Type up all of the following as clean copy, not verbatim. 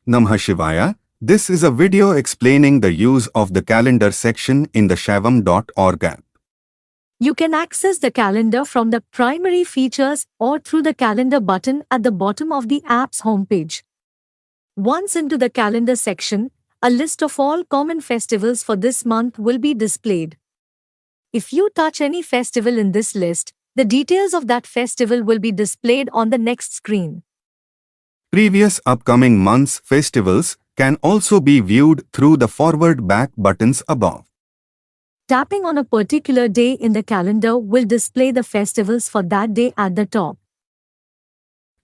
Namah Shivaya. This is a video explaining the use of the calendar section in the Shaivam.org app. You can access the calendar from the primary features or through the calendar button at the bottom of the app's homepage. Once into the calendar section, a list of all common festivals for this month will be displayed. If you touch any festival in this list, the details of that festival will be displayed on the next screen. Previous upcoming month's festivals can also be viewed through the forward-back buttons above. Tapping on a particular day in the calendar will display the festivals for that day at the top.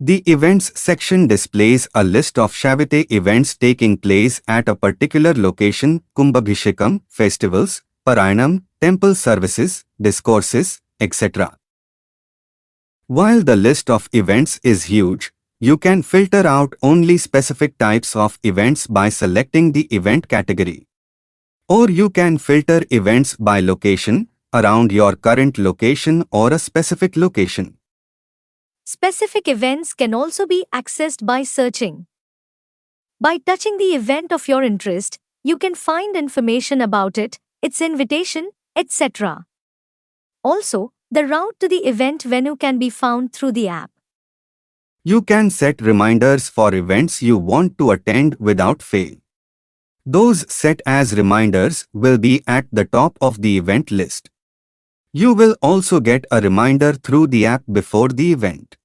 The Events section displays a list of Shavite events taking place at a particular location: Kumbhabhishekam, festivals, Parayanam, temple services, discourses, etc. While the list of events is huge, you can filter out only specific types of events by selecting the event category. Or you can filter events by location, around your current location or a specific location. Specific events can also be accessed by searching. By touching the event of your interest, you can find information about it, its invitation, etc. Also, the route to the event venue can be found through the app. You can set reminders for events you want to attend without fail. Those set as reminders will be at the top of the event list. You will also get a reminder through the app before the event.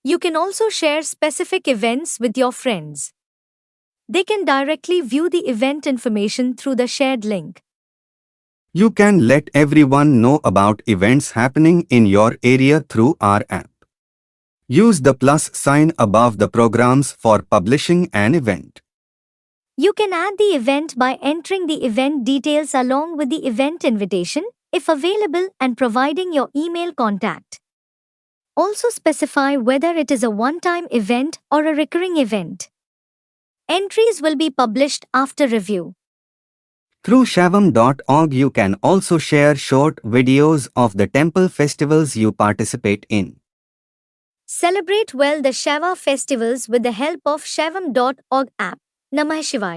You can also share specific events with your friends. They can directly view the event information through the shared link. You can let everyone know about events happening in your area through our app. Use the plus sign above the programs for publishing an event. You can add the event by entering the event details along with the event invitation, if available, and providing your email contact. Also specify whether it is a one-time event or a recurring event. Entries will be published after review. Through Shaivam.org you can also share short videos of the temple festivals you participate in. Celebrate well the Shaiva festivals with the help of Shaivam.org app. Namah Shivaya.